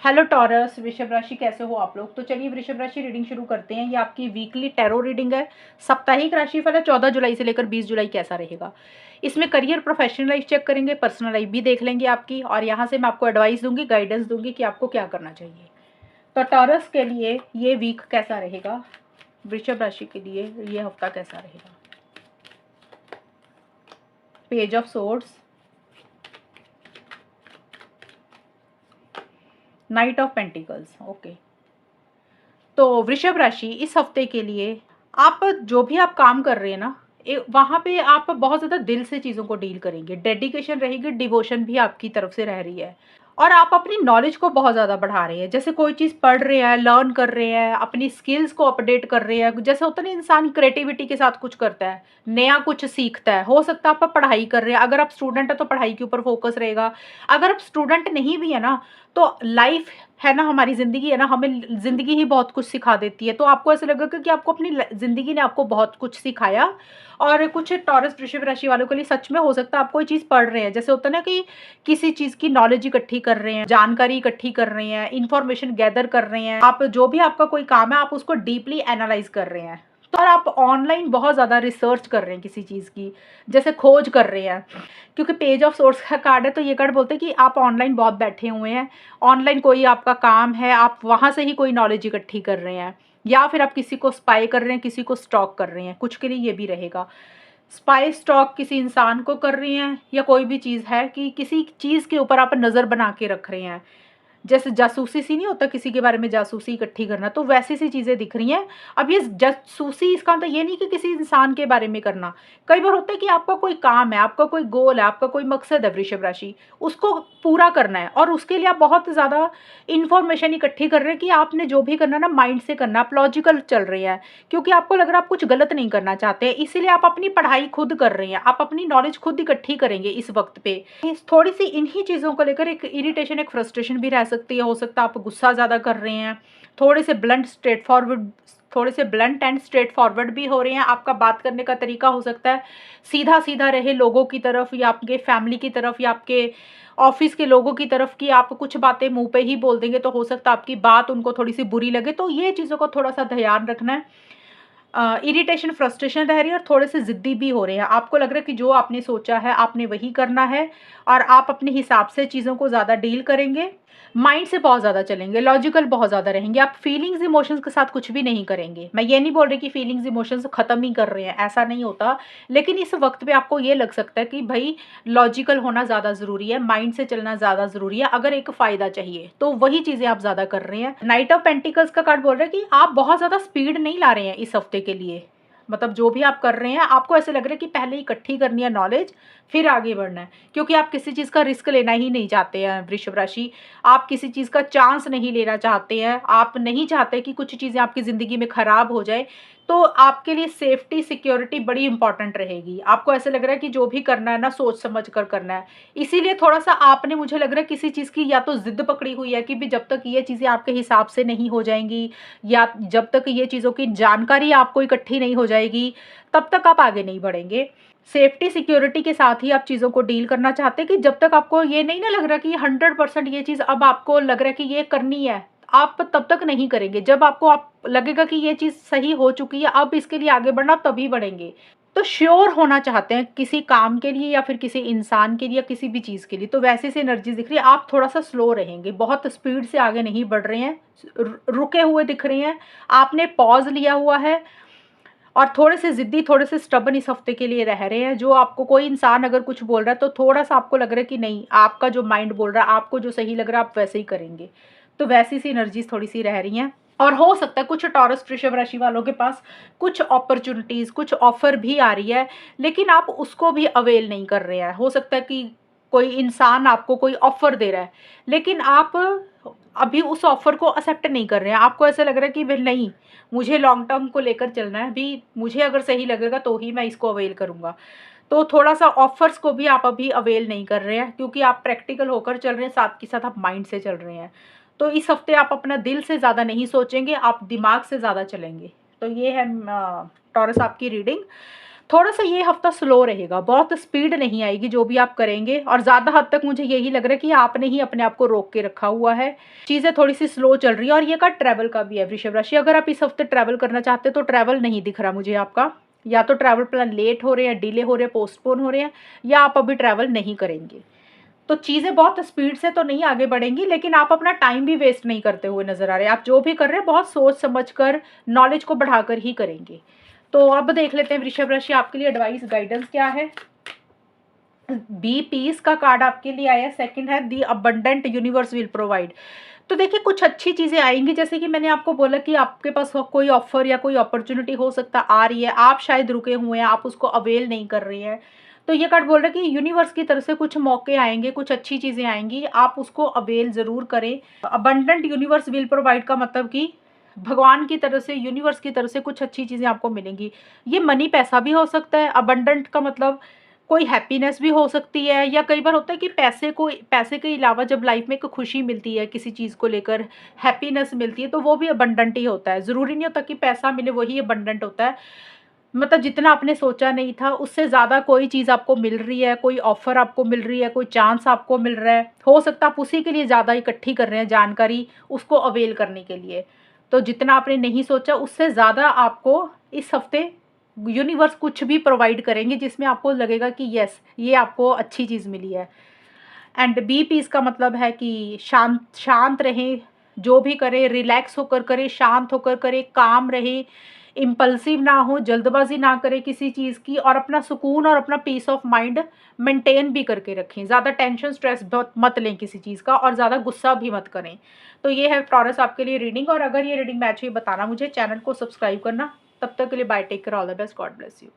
Hello taurus, वृषभ राशि, कैसे हो आप लोग। तो चलिए वृषभ राशि रीडिंग शुरू करते हैं। ये आपकी वीकली टैरो रीडिंग है। साप्ताहिक राशिफल है 14 जुलाई से लेकर 20 जुलाई कैसा रहेगा। इसमें करियर, प्रोफेशनल लाइफ चेक करेंगे, पर्सनल लाइफ भी देख लेंगे आपकी, और यहाँ से मैं आपको एडवाइस दूंगी, गाइडेंस दूंगी कि आपको क्या करना चाहिए। तो टॉरस के लिए ये वीक कैसा रहेगा, वृषभ राशि के लिए ये हफ्ता कैसा रहेगा। Page of swords, night of pentacles. Okay, तो वृषभ राशि इस हफ्ते के लिए आप जो भी आप काम कर रहे हैं ना, वहाँ पे आप बहुत ज़्यादा दिल से चीज़ों को डील करेंगे, डेडिकेशन रहेगी, डिवोशन भी आपकी तरफ से रह रही है। और आप अपनी नॉलेज को बहुत ज़्यादा बढ़ा रहे हैं, जैसे कोई चीज़ पढ़ रहे हैं, लर्न कर रहे हैं, अपनी स्किल्स को अपडेट कर रहे हैं। जैसे होता है ना, इंसान क्रिएटिविटी के साथ कुछ करता है, नया कुछ सीखता है। हो सकता है आप पढ़ाई कर रहे हैं, अगर आप स्टूडेंट है तो पढ़ाई के ऊपर फोकस रहेगा। अगर आप स्टूडेंट नहीं भी है ना, तो लाइफ है ना, हमारी ज़िंदगी है ना, हमें ज़िंदगी ही बहुत कुछ सिखा देती है। तो आपको ऐसा लगेगा कि आपको अपनी ज़िंदगी ने आपको बहुत कुछ सिखाया। और कुछ टॉरस वृषभ राशि वालों के लिए सच में हो सकता है आप कोई चीज़ पढ़ रहे हैं, जैसे होता है ना कि किसी चीज़ की नॉलेज इकट्ठी कर रहे हैं, जानकारी इकट्ठी कर रहे हैं, इंफॉर्मेशन गैदर कर रहे हैं। आप जो भी आपका कोई काम है, आप उसको डीपली एनालाइज कर रहे हैं। तो और आप ऑनलाइन बहुत ज़्यादा रिसर्च कर रहे हैं किसी चीज़ की, जैसे खोज कर रहे हैं। क्योंकि पेज ऑफ सोर्स का कार्ड है, तो ये कार्ड बोलते हैं कि आप ऑनलाइन बहुत बैठे हुए हैं। ऑनलाइन कोई आपका काम है, आप वहाँ से ही कोई नॉलेज इकट्ठी कर रहे हैं, या फिर आप किसी को स्पाई कर रहे हैं, किसी को स्टॉक कर रहे हैं। कुछ के लिए ये भी रहेगा, स्पाई स्टॉक किसी इंसान को कर रही हैं, या कोई भी चीज़ है कि किसी चीज़ के ऊपर आप नज़र बना के रख रहे हैं। जैसे जासूसी सी नहीं होता, किसी के बारे में जासूसी इकट्ठी करना, तो वैसी सी चीज़ें दिख रही हैं। अब ये जासूसी, इसका मतलब ये नहीं कि किसी इंसान के बारे में करना। कई बार होता है कि आपका कोई काम है, आपका कोई गोल है, आपका कोई मकसद है वृषभ राशि, उसको पूरा करना है, और उसके लिए आप बहुत ज़्यादा इन्फॉर्मेशन इकट्ठी कर रहे हैं कि आपने जो भी करना ना माइंड से करना, आप लॉजिकल चल रहे हैं, क्योंकि आपको लग रहा है आप कुछ गलत नहीं करना चाहते, इसीलिए आप अपनी पढ़ाई खुद कर रहे हैं, आप अपनी नॉलेज खुद इकट्ठी करेंगे इस वक्त पे। थोड़ी सी इन्हीं चीज़ों को लेकर एक इरिटेशन, एक फ्रस्ट्रेशन भी रह सकती है। हो सकता है आप गुस्सा ज़्यादा कर रहे हैं, थोड़े से ब्लंट एंड स्ट्रेट फॉरवर्ड भी हो रहे हैं। आपका बात करने का तरीका हो सकता है सीधा सीधा रहे लोगों की तरफ, या आपके फैमिली की तरफ, या आपके ऑफिस के लोगों की तरफ, कि आप कुछ बातें मुंह पे ही बोल देंगे तो हो सकता है आपकी बात उनको थोड़ी सी बुरी लगे। तो ये चीज़ों को थोड़ा सा ध्यान रखना है। इरिटेशन, फ्रस्ट्रेशन रह रही है, और थोड़े से ज़िद्दी भी हो रहे हैं। आपको लग रहा है कि जो आपने सोचा है आपने वही करना है, और आप अपने हिसाब से चीज़ों को ज़्यादा डील करेंगे, माइंड से बहुत ज़्यादा चलेंगे, लॉजिकल बहुत ज़्यादा रहेंगे। आप फीलिंग्स, इमोशंस के साथ कुछ भी नहीं करेंगे। मैं ये नहीं बोल रही कि फीलिंग्स, इमोशंस ख़त्म ही कर रहे हैं, ऐसा नहीं होता। लेकिन इस वक्त पे आपको ये लग सकता है कि भाई लॉजिकल होना ज़्यादा ज़रूरी है, माइंड से चलना ज़्यादा ज़रूरी है। अगर एक फ़ायदा चाहिए तो वही चीज़ें आप ज़्यादा कर रहे हैं। नाइट ऑफ पेंटिकल्स का कार्ड बोल रहा है कि आप बहुत ज़्यादा स्पीड नहीं ला रहे हैं इस हफ्ते के लिए। मतलब जो भी आप कर रहे हैं, आपको ऐसे लग रहा है कि पहले इकट्ठी करनी है नॉलेज, फिर आगे बढ़ना है, क्योंकि आप किसी चीज़ का रिस्क लेना ही नहीं चाहते हैं वृषभ राशि। आप किसी चीज़ का चांस नहीं लेना चाहते हैं, आप नहीं चाहते कि कुछ चीज़ें आपकी ज़िंदगी में ख़राब हो जाए। तो आपके लिए सेफ्टी, सिक्योरिटी बड़ी इंपॉर्टेंट रहेगी। आपको ऐसे लग रहा है कि जो भी करना है ना, सोच समझ कर करना है। इसीलिए थोड़ा सा आपने, मुझे लग रहा है, किसी चीज़ की या तो जिद पकड़ी हुई है कि भी जब तक ये चीज़ें आपके हिसाब से नहीं हो जाएंगी, या जब तक ये चीज़ों की जानकारी आपको इकट्ठी नहीं हो जाएगी, तब तक आप आगे नहीं बढ़ेंगे। सेफ्टी, सिक्योरिटी के साथ ही आप चीज़ों को डील करना चाहते हैं, कि जब तक आपको ये नहीं ना लग रहा कि 100% ये चीज़ अब आपको लग रहा है कि ये करनी है, आप तब तक नहीं करेंगे। जब आपको आप लगेगा कि ये चीज़ सही हो चुकी है, अब इसके लिए आगे बढ़ना, तभी बढ़ेंगे। तो श्योर होना चाहते हैं किसी काम के लिए, या फिर किसी इंसान के लिए, या किसी भी चीज़ के लिए, तो वैसे से एनर्जी दिख रही है। आप थोड़ा सा स्लो रहेंगे, बहुत स्पीड से आगे नहीं बढ़ रहे हैं, रुके हुए दिख रहे हैं, आपने पॉज लिया हुआ है, और थोड़े से ज़िद्दी, थोड़े से स्टबन इस हफ्ते के लिए रह रहे हैं। जो आपको कोई इंसान अगर कुछ बोल रहा है, तो थोड़ा सा आपको लग रहा है कि नहीं, आपका जो माइंड बोल रहा है, आपको जो सही लग रहा है, आप वैसे ही करेंगे। तो वैसी सी एनर्जीज थोड़ी सी रह रही हैं। और हो सकता है कुछ टॉरस वृषभ राशि वालों के पास कुछ अपॉर्चुनिटीज़, कुछ ऑफर भी आ रही है, लेकिन आप उसको भी अवेल नहीं कर रहे हैं। हो सकता है कि कोई इंसान आपको कोई ऑफर दे रहा है, लेकिन आप अभी उस ऑफर को एक्सेप्ट नहीं कर रहे हैं। आपको ऐसा लग रहा है कि भाई नहीं, मुझे लॉन्ग टर्म को लेकर चलना है, अभी मुझे अगर सही लगेगा तो ही मैं इसको अवेल करूँगा। तो थोड़ा सा ऑफर्स को भी आप अभी अवेल नहीं कर रहे हैं, क्योंकि आप प्रैक्टिकल होकर चल रहे हैं, साथ के साथ आप माइंड से चल रहे हैं। तो इस हफ्ते आप अपना दिल से ज़्यादा नहीं सोचेंगे, आप दिमाग से ज़्यादा चलेंगे। तो ये है टॉरस आपकी रीडिंग। थोड़ा-सा ये हफ्ता स्लो रहेगा, बहुत स्पीड नहीं आएगी जो भी आप करेंगे और ज़्यादा हद तक मुझे यही लग रहा है कि आपने ही अपने आप को रोक के रखा हुआ है। चीज़ें थोड़ी-सी स्लो चल रही है और ये कार्ड ट्रैवल का भी है वृषभ राशि। अगर आप इस हफ्ते ट्रैवल करना चाहते हैं तो ट्रैवल नहीं दिख रहा मुझे आपका। या तो ट्रैवल प्लान लेट हो रहे हैं, डिले हो रहे हैं, पोस्टपोन हो रहे हैं या आप अभी ट्रैवल नहीं करेंगे। तो चीज़ें बहुत स्पीड से तो नहीं आगे बढ़ेंगी लेकिन आप अपना टाइम भी वेस्ट नहीं करते हुए नज़र आ रहे हैं। आप जो भी कर रहे हैं बहुत सोच समझ कर, नॉलेज को बढ़ाकर ही करेंगे। तो अब देख लेते हैं वृषभ राशि आपके लिए एडवाइस गाइडेंस क्या है। बी पीस का कार्ड आपके लिए आया, सेकंड है दी अबंडेंट यूनिवर्स विल प्रोवाइड। तो देखिए कुछ अच्छी चीज़ें आएँगी, जैसे कि मैंने आपको बोला कि आपके पास कोई ऑफ़र या कोई अपॉर्च्युनिटी हो सकता आ रही है, आप शायद रुके हुए हैं, आप उसको अवेल नहीं कर रहे हैं। तो ये कार्ड बोल रहा है कि यूनिवर्स की तरफ से कुछ मौके आएँगे, कुछ अच्छी चीज़ें आएँगी, आप उसको अवेल ज़रूर करें। अबंडेंट यूनिवर्स विल प्रोवाइड का मतलब कि भगवान की तरफ से, यूनिवर्स की तरफ से कुछ अच्छी चीज़ें आपको मिलेंगी। ये मनी पैसा भी हो सकता है, अबंडेंट का मतलब कोई हैप्पीनेस भी हो सकती है, या कई बार होता है कि पैसे के अलावा जब लाइफ में एक खुशी मिलती है, किसी चीज़ को लेकर हैप्पीनेस मिलती है, तो वो भी अबंडेंट ही होता है। ज़रूरी नहीं होता कि पैसा मिले वही अबंडेंट होता है। मतलब जितना आपने सोचा नहीं था उससे ज़्यादा कोई चीज़ आपको मिल रही है, कोई ऑफ़र आपको मिल रही है, कोई चांस आपको मिल रहा है। हो सकता है आप उसी के लिए ज़्यादा इकट्ठी कर रहे हैं जानकारी, उसको अवेल करने के लिए। तो जितना आपने नहीं सोचा उससे ज़्यादा आपको इस हफ़्ते यूनिवर्स कुछ भी प्रोवाइड करेंगे जिसमें आपको लगेगा कि येस, ये आपको अच्छी चीज़ मिली है। एंड बी पीस का मतलब है कि शांत शांत रहें, जो भी करें रिलैक्स होकर करें, शांत होकर करें, काम रहे, इम्पल्सिव ना हो, जल्दबाजी ना करें किसी चीज़ की, और अपना सुकून और अपना पीस ऑफ माइंड मेंटेन भी करके रखें। ज़्यादा टेंशन स्ट्रेस बहुत मत लें किसी चीज़ का, और ज़्यादा गुस्सा भी मत करें। तो ये है टॉरस आपके लिए रीडिंग, और अगर ये रीडिंग मैच हुई बताना मुझे, चैनल को सब्सक्राइब करना। तब तक के लिए bye, take care, all the best, God bless you.